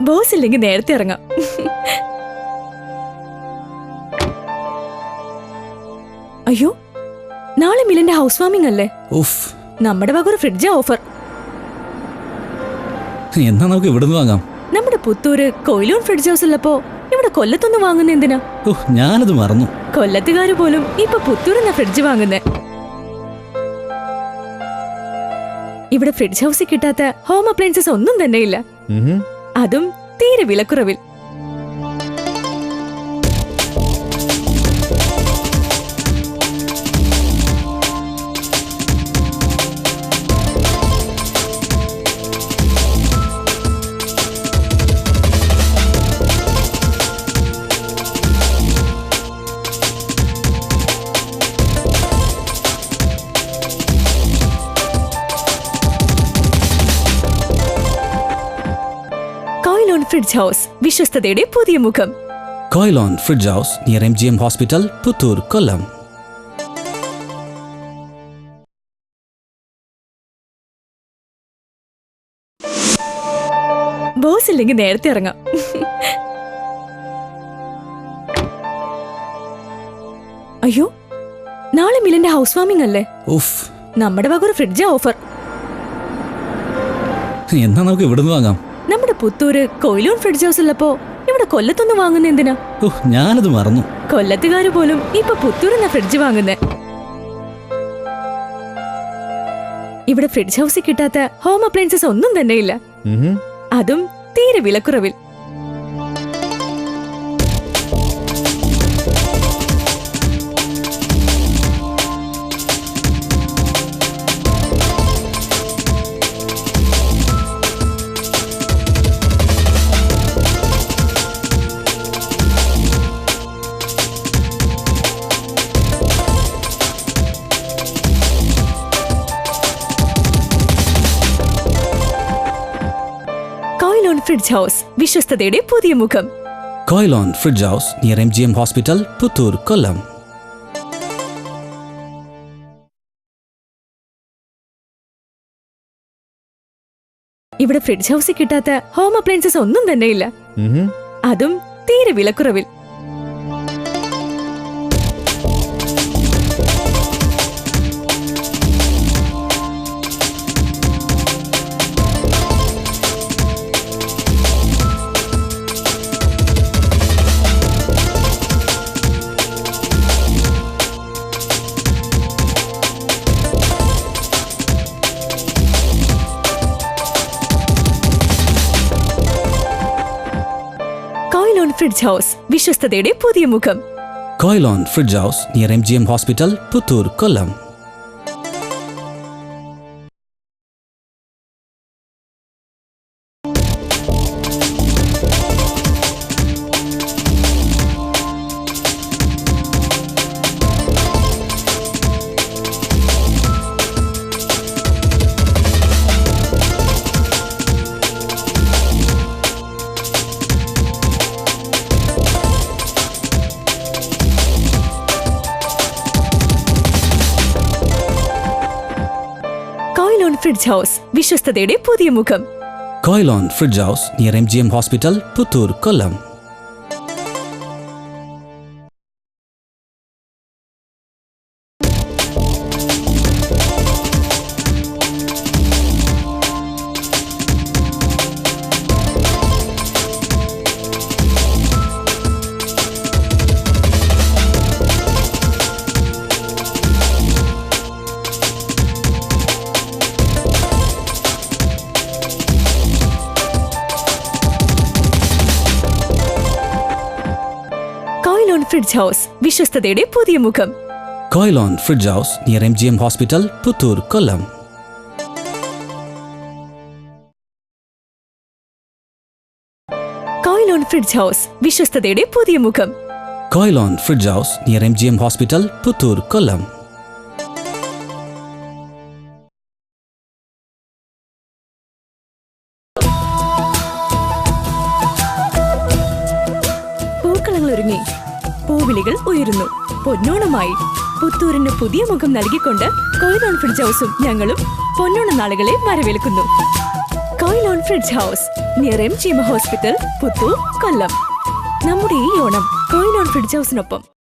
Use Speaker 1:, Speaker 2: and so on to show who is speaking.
Speaker 1: Boss ഇല്ലെങ്കിൽ നേരത്തെ ഇറങ്ങാം. അയ്യോ, നാളെ മിലിന്റെ ഹൗസ് വാമിംഗ് അല്ലേ? നമ്മുടെ വക ഒരു ഫ്രിഡ്ജ് ഓഫർ.
Speaker 2: എന്നാ നമുക്ക് ഇവിടുന്ന് വാങ്ങാം.
Speaker 1: നമ്മുടെ പുത്തൂര് കൊയിലോൺ ഫ്രിഡ്ജ് ഹൗസ് ഉള്ളപ്പോ ഇവിടെ കൊല്ലത്തൊന്ന് വാങ്ങുന്ന എന്തിനാ?
Speaker 2: ഞാനത് മറന്നു.
Speaker 1: കൊല്ലത്തുകാര് പോലും ഇപ്പൊ പുത്തൂരെന്ന ഫ്രിഡ്ജ് വാങ്ങുന്നേ. ഇവിടെ ഫ്രിഡ്ജ് ഹൗസിൽ കിട്ടാത്ത ഹോം അപ്ലയൻസസ് ഒന്നും തന്നെ ഇല്ല, അതും തീരെ വിലക്കുറവിൽ. Quilon Fridge House, വിശ്വസ്തതയുടെ പുതിയ മുഖം.
Speaker 2: Quilon Fridge House near MGM Hospital, Puttur, Kollam.
Speaker 1: Boss ഇല്ലെങ്കിൽ നേരത്തെ ഇറങ്ങാം. അയ്യോ, നാളെ മിലിന്റെ ഹൗസ് വാമിംഗ് അല്ലേ? നമ്മുടെ വക ഒരു ഫ്രിഡ്ജ് ഓഫർ.
Speaker 2: എന്നാ നമുക്ക് ഇവിടുന്ന് വാങ്ങാം.
Speaker 1: നമ്മുടെ പുത്തൂര് കൊയിലോൺ ഫ്രിഡ്ജ് ഹൗസ് ഉള്ളപ്പോ ഇവിടെ കൊല്ലത്തൊന്ന് വാങ്ങുന്ന എന്തിനാ?
Speaker 2: ഞാനത് മറന്നു.
Speaker 1: കൊല്ലത്തുകാര് പോലും ഇപ്പൊ പുത്തൂരെന്ന ഫ്രിഡ്ജ് വാങ്ങുന്നേ. ഇവിടെ ഫ്രിഡ്ജ് ഹൗസിൽ കിട്ടാത്ത ഹോം അപ്ലയൻസസ് ഒന്നും തന്നെ ഇല്ല, അതും തീരെ വിലക്കുറവിൽ. Quilon Fridge House, വിശ്വസ്തതയുടെ പുതിയ മുഖം.
Speaker 2: Quilon Fridge House near MGM Hospital, Puttur, Kollam.
Speaker 1: ഇവിടെ ഫ്രിഡ്ജ് ഹൗസിൽ കിട്ടാത്ത ഹോം അപ്ലയൻസസ് ഒന്നും തന്നെ ഇല്ല, അതും തീരെ വിലക്കുറവിൽ. Quilon Fridge House, വിശ്വസ്തതയുടെ പുതിയ മുഖം.
Speaker 2: Quilon Fridge House near MGM Hospital, Puttur, Kollam.
Speaker 1: Quilon Fridge House, വിശ്വസ്തതയുടെ പുതിയ മുഖം.
Speaker 2: Quilon Fridge House near MGM Hospital, Puttur, Kollam.
Speaker 1: Quilon Fridge House, വിശ്വസ്തതയുടെ പുതിയ മുഖം.
Speaker 2: Quilon Fridge House near MGM Hospital, Puttur, Kollam.
Speaker 1: Quilon Fridge House, വിശ്വസ്തതയുടെ പുതിയ മുഖം.
Speaker 2: Quilon Fridge House near MGM Hospital, Puttur, Kollam.
Speaker 1: പൂക്കളങ്ങൾ ഒരുങ്ങി, പൂവിളികൾ ഉയരുന്നു. പൊന്നോണമായി പുത്തൂരിന് പുതിയ മുഖം നൽകിക്കൊണ്ട് Quilon Fridge Houseഉം ഞങ്ങളും പൊന്നോണ നാളുകളെ വരവേൽക്കുന്നു. Quilon fridge house near MGM hospital, Puthur, Kollam. നമ്മുടെ ഈ ഓണം ക്വിലോൺ ഫ്രിഡ്ജ് ഹൗസിനൊപ്പം.